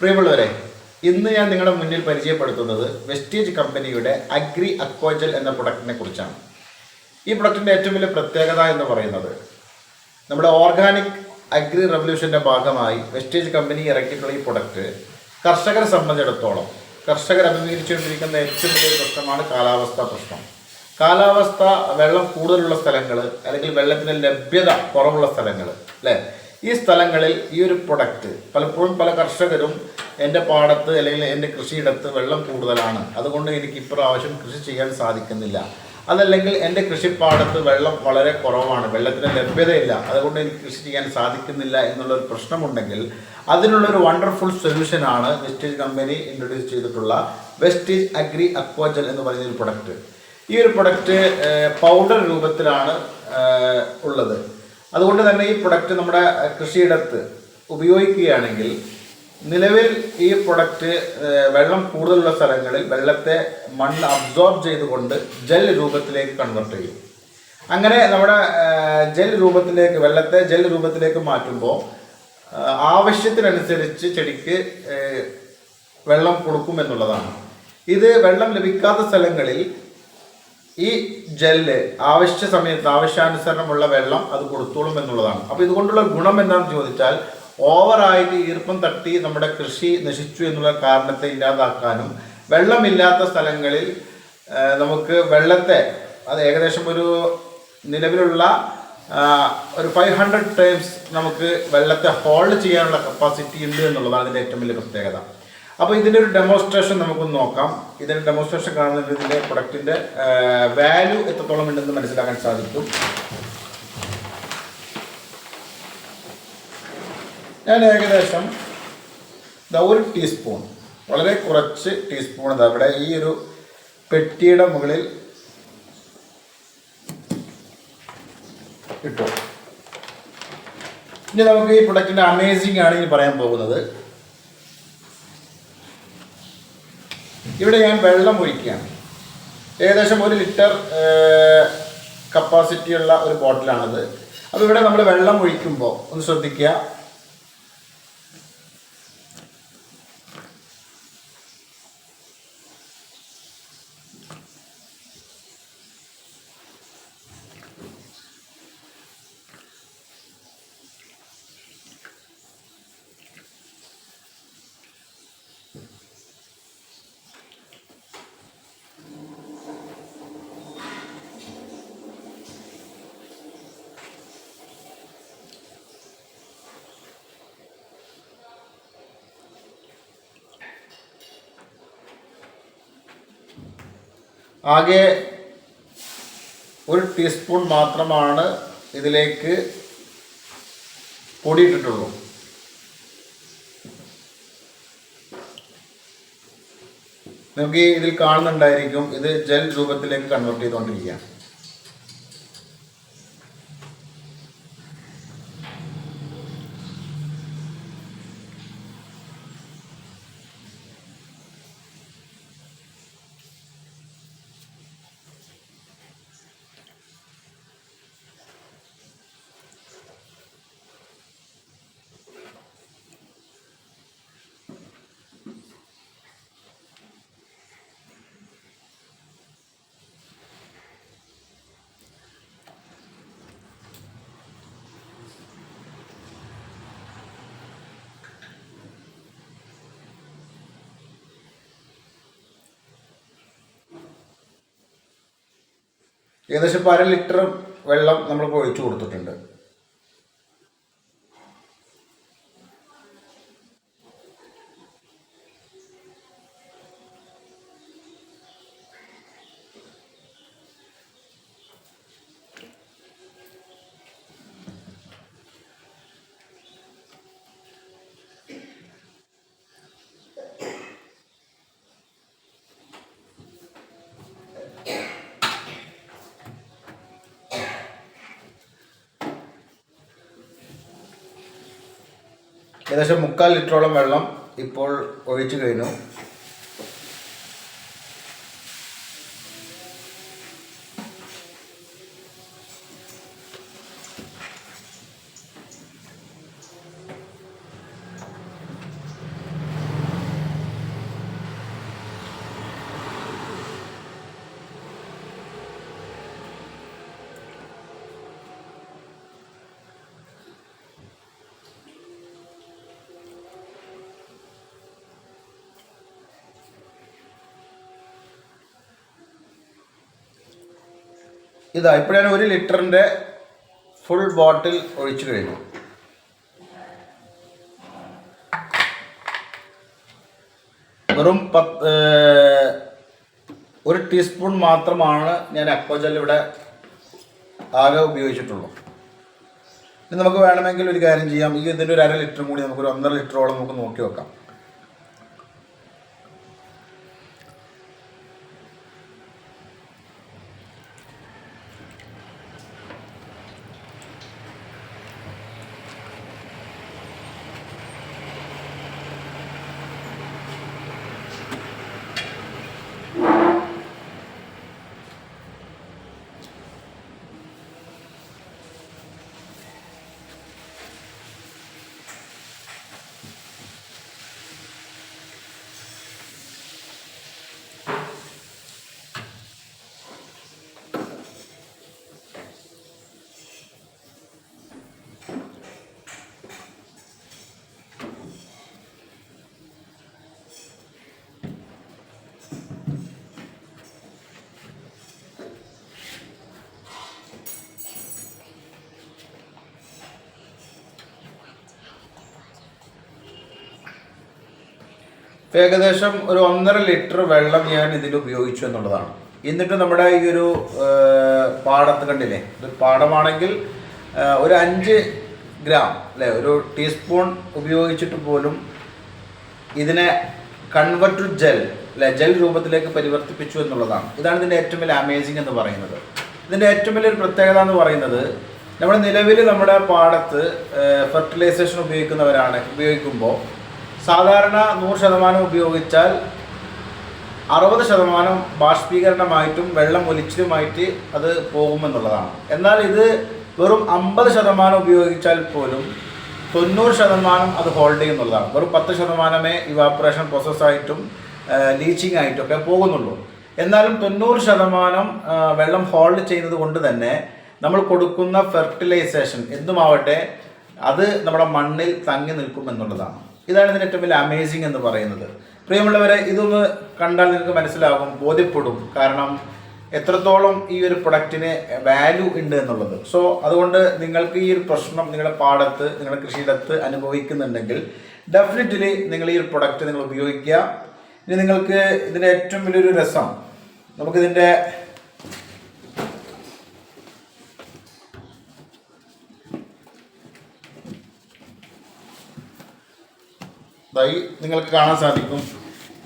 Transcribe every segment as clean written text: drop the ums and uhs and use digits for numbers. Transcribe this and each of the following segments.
പ്രിയമുള്ളവരെ, ഇന്ന് ഞാൻ നിങ്ങളുടെ മുന്നിൽ പരിചയപ്പെടുത്തുന്നത് വെസ്റ്റീജ് കമ്പനിയുടെ അഗ്രി അക്വാജൽ എന്ന പ്രൊഡക്റ്റിനെ കുറിച്ചാണ്. ഈ പ്രൊഡക്റ്റിൻ്റെ ഏറ്റവും വലിയ പ്രത്യേകത എന്ന് പറയുന്നത് നമ്മുടെ ഓർഗാനിക് അഗ്രി റവല്യൂഷൻ്റെ ഭാഗമായി വെസ്റ്റീജ് കമ്പനി ഇറക്കിയിട്ടുള്ള ഈ പ്രൊഡക്റ്റ് കർഷകരെ സംബന്ധിച്ചിടത്തോളം കർഷകർ അഭിമുഖീകരിച്ചുകൊണ്ടിരിക്കുന്ന ഏറ്റവും വലിയ പ്രശ്നമാണ് കാലാവസ്ഥാ പ്രശ്നം. കാലാവസ്ഥ, വെള്ളം കൂടുതലുള്ള സ്ഥലങ്ങൾ അല്ലെങ്കിൽ വെള്ളത്തിൻ്റെ ലഭ്യത കുറവുള്ള സ്ഥലങ്ങൾ അല്ലേ, ഈ സ്ഥലങ്ങളിൽ ഈ ഒരു പ്രൊഡക്റ്റ് പലപ്പോഴും പല കർഷകരും എൻ്റെ പാടത്ത് അല്ലെങ്കിൽ എൻ്റെ കൃഷിയിടത്ത് വെള്ളം കൂടുതലാണ്, അതുകൊണ്ട് എനിക്ക് ഇപ്രാവശ്യം കൃഷി ചെയ്യാൻ സാധിക്കുന്നില്ല, അതല്ലെങ്കിൽ എൻ്റെ കൃഷിപ്പാടത്ത് വെള്ളം വളരെ കുറവാണ്, വെള്ളത്തിന് ലഭ്യതയില്ല, അതുകൊണ്ട് എനിക്ക് കൃഷി ചെയ്യാൻ സാധിക്കുന്നില്ല എന്നുള്ളൊരു പ്രശ്നമുണ്ടെങ്കിൽ അതിനുള്ളൊരു വണ്ടർഫുൾ സൊല്യൂഷനാണ് വെസ്റ്റീജ് കമ്പനി ഇൻട്രൊഡ്യൂസ് ചെയ്തിട്ടുള്ള വെസ്റ്റീജ് അഗ്രി അക്വാജൽ എന്ന് പറയുന്ന ഒരു പ്രൊഡക്റ്റ്. ഈ ഒരു പ്രൊഡക്റ്റ് പൗഡർ രൂപത്തിലാണ് ഉള്ളത്. അതുകൊണ്ട് തന്നെ ഈ പ്രൊഡക്റ്റ് നമ്മുടെ കൃഷിയിടത്ത് ഉപയോഗിക്കുകയാണെങ്കിൽ നിലവിൽ ഈ പ്രൊഡക്റ്റ് വെള്ളം കൂടുതലുള്ള സ്ഥലങ്ങളിൽ വെള്ളത്തെ മണ്ണ് അബ്സോർബ് ചെയ്തുകൊണ്ട് ജെൽ രൂപത്തിലേക്ക് കൺവെർട്ട് ചെയ്യും. അങ്ങനെ നമ്മുടെ വെള്ളത്തെ ജെൽ രൂപത്തിലേക്ക് മാറ്റുമ്പോൾ ആവശ്യത്തിനനുസരിച്ച് ചെടിക്ക് വെള്ളം കൊടുക്കുമെന്നുള്ളതാണ്. ഇത് വെള്ളം ലഭിക്കാത്ത സ്ഥലങ്ങളിൽ ഈ ജെല്ല് ആവശ്യ സമയത്ത് ആവശ്യാനുസരണമുള്ള വെള്ളം അത് കൊടുത്തോളും എന്നുള്ളതാണ്. അപ്പോൾ ഇതുകൊണ്ടുള്ള ഗുണം എന്താണെന്ന് ചോദിച്ചാൽ, ഓവറായിട്ട് ഈർപ്പം തട്ടി നമ്മുടെ കൃഷി നശിച്ചു എന്നുള്ള കാരണത്തെ ഇല്ലാതാക്കാനും, വെള്ളമില്ലാത്ത സ്ഥലങ്ങളിൽ നമുക്ക് വെള്ളത്തെ അത് ഏകദേശം ഒരു നിലവിലുള്ള ഒരു 500 ടൈംസ് നമുക്ക് വെള്ളത്തെ ഹോൾഡ് ചെയ്യാനുള്ള കപ്പാസിറ്റി ഉണ്ട് എന്നുള്ളതാണ് ഇതിൻ്റെ ഏറ്റവും വലിയ പ്രത്യേകത. അപ്പോൾ ഇതിൻ്റെ ഒരു ഡെമോൺസ്ട്രേഷൻ നമുക്കൊന്ന് നോക്കാം. ഇതിൻ്റെ ഡെമോൺസ്ട്രേഷൻ കാണുന്നത് ഇതിൻ്റെ പ്രൊഡക്റ്റിൻ്റെ വാല്യൂ എത്രത്തോളം ഉണ്ടെന്ന് മനസ്സിലാക്കാൻ സാധിക്കും. ഞാൻ ഏകദേശം ഒരു ടീസ്പൂൺ, വളരെ കുറച്ച് ടീസ്പൂൺ അവിടെ ഈ ഒരു പെട്ടിയുടെ മുകളിൽ ഇട്ടു. ഇനി നമുക്ക് ഈ പ്രൊഡക്റ്റിൻ്റെ അമേസിംഗ് ആണ് ഇനി പറയാൻ പോകുന്നത്. ഇവിടെ ഞാൻ വെള്ളം ഒഴിക്കുകയാണ്. ഏകദേശം 1 ലിറ്റർ കപ്പാസിറ്റിയുള്ള ഒരു ബോട്ടിലാണിത്. അപ്പോൾ ഇവിടെ നമ്മൾ വെള്ളം ഒഴിക്കുമ്പോൾ ഒന്ന് ശ്രദ്ധിക്കുക. ആകെ 1 ടീസ്പൂൺ മാത്രമാണ് ഇതിലേക്ക് പൊടിയിട്ടിട്ടുള്ളൂ. നമുക്ക് ഇതിൽ കാണുന്നുണ്ടായിരിക്കും, ഇത് ജെൽ രൂപത്തിലേക്ക് കൺവെർട്ട് ചെയ്തുകൊണ്ടിരിക്കുകയാണ്. ഏകദേശം 1/2 ലിറ്റർ വെള്ളം നമ്മൾ ഒഴിച്ചു കൊടുത്തിട്ടുണ്ട്. ഏകദേശം 3/4 ലിറ്ററോളം വെള്ളം ഇപ്പോൾ ഒഴിച്ചു കഴിഞ്ഞു. ഇതാ ഇപ്പോൾ ഞാൻ 1 ലിറ്ററിൻ്റെ ഫുൾ ബോട്ടിൽ ഒഴിച്ചു കഴിഞ്ഞു. വെറും 1 ടീസ്പൂൺ മാത്രമാണ് ഞാൻ അക്വജൽ ഇവിടെ ആകെ ഉപയോഗിച്ചിട്ടുള്ളൂ. ഇനി നമുക്ക് വേണമെങ്കിൽ ഒരു കാര്യം ചെയ്യാം. ഇതിൻ്റെ ഒരു 1/2 ലിറ്ററും കൂടി നമുക്കൊരു 1.5 ലിറ്ററോളം നമുക്ക് നോക്കി വെക്കാം. ഏകദേശം ഒരു 1.5 ലിറ്റർ വെള്ളം ഞാൻ ഇതിൽ ഉപയോഗിച്ചു എന്നുള്ളതാണ്. എന്നിട്ട് നമ്മുടെ ഈ ഒരു പാടത്ത് കണ്ടില്ലേ, ഇത് പാടമാണെങ്കിൽ ഒരു 5 ഗ്രാം അല്ലേ, ഒരു ടീസ്പൂൺ ഉപയോഗിച്ചിട്ട് പോലും ഇതിനെ കൺവെർട്ട് ടു ജെൽ അല്ലെ, ജെൽ രൂപത്തിലേക്ക് പരിവർത്തിപ്പിച്ചു എന്നുള്ളതാണ്. ഇതാണ് ഇതിൻ്റെ ഏറ്റവും വലിയ അമേസിങ് എന്ന് പറയുന്നത്. ഇതിൻ്റെ ഏറ്റവും വലിയൊരു പ്രത്യേകത എന്ന് പറയുന്നത്, നമ്മുടെ നിലവിൽ നമ്മുടെ പാടത്ത് ഫെർട്ടിലൈസേഷൻ ഉപയോഗിക്കുമ്പോൾ സാധാരണ 100% ഉപയോഗിച്ചാൽ 60% ബാഷ്പീകരണമായിട്ടും വെള്ളം ഒലിച്ചിലുമായിട്ട് അത് പോകുമെന്നുള്ളതാണ്. എന്നാൽ ഇത് വെറും 50% ഉപയോഗിച്ചാൽ പോലും 90% അത് ഹോൾഡ് ചെയ്യുന്നുള്ളതാണ്. വെറും 10% ഇവാപ്പറേഷൻ പ്രോസസ്സായിട്ടും ലീച്ചിങ് ആയിട്ടൊക്കെ പോകുന്നുള്ളൂ. എന്നാലും 90% വെള്ളം ഹോൾഡ് ചെയ്യുന്നത് കൊണ്ട് തന്നെ നമ്മൾ കൊടുക്കുന്ന ഫെർട്ടിലൈസേഷൻ എന്തുമാവട്ടെ അത് നമ്മുടെ മണ്ണിൽ തങ്ങി നിൽക്കുമെന്നുള്ളതാണ്. ഇതാണ് ഇതിൻ്റെ ഏറ്റവും വലിയ അമേസിങ് എന്ന് പറയുന്നത്. പ്രിയമുള്ളവരെ, ഇതൊന്ന് കണ്ടാൽ നിങ്ങൾക്ക് മനസ്സിലാകും, ബോധ്യപ്പെടും. കാരണം എത്രത്തോളം ഈ ഒരു പ്രൊഡക്റ്റിന് വാല്യൂ ഉണ്ട് എന്നുള്ളത്. സോ അതുകൊണ്ട് നിങ്ങൾക്ക് ഈ ഒരു പ്രശ്നം നിങ്ങളുടെ പാടത്ത്, നിങ്ങളുടെ കൃഷിയിടത്ത് അനുഭവിക്കുന്നുണ്ടെങ്കിൽ ഡെഫിനറ്റ്ലി നിങ്ങൾ ഈ ഒരു പ്രൊഡക്റ്റ് നിങ്ങൾ ഉപയോഗിക്കുക. ഇനി നിങ്ങൾക്ക് ഇതിൻ്റെ ഏറ്റവും വലിയൊരു രസം, നമുക്കിതിൻ്റെ നിങ്ങൾക്ക് കാണാൻ സാധിക്കും,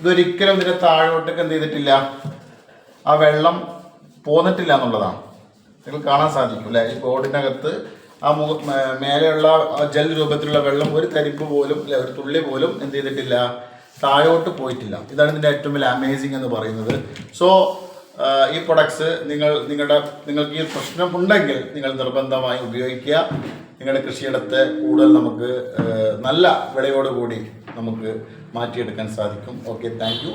ഇതൊരിക്കലും ഇതിൻ്റെ താഴോട്ടേക്ക് എന്ത് ചെയ്തിട്ടില്ല, ആ വെള്ളം പോന്നിട്ടില്ല എന്നുള്ളതാണ്. നിങ്ങൾ കാണാൻ സാധിക്കും അല്ലേ, ഈ ബോർഡിനകത്ത് ആ മേലെയുള്ള ജെൽ രൂപത്തിലുള്ള വെള്ളം ഒരു തരിപ്പ് പോലും അല്ലെ, ഒരു തുള്ളി പോലും എന്ത് ചെയ്തിട്ടില്ല, താഴോട്ട് പോയിട്ടില്ല. ഇതാണ് ഇതിൻ്റെ ഏറ്റവും വലിയ അമേസിങ് എന്ന് പറയുന്നത്. സോ ഈ പ്രൊഡക്ട്സ് നിങ്ങൾക്ക് ഈ പ്രശ്നം ഉണ്ടെങ്കിൽ നിങ്ങൾ നിർബന്ധമായി ഉപയോഗിക്കുക. നിങ്ങളുടെ കൃഷിയിടത്തെ കൂടുതൽ നമുക്ക് നല്ല വിളയോടുകൂടി നമുക്ക് മാറ്റിയെടുക്കാൻ സാധിക്കും. Okay, thank you.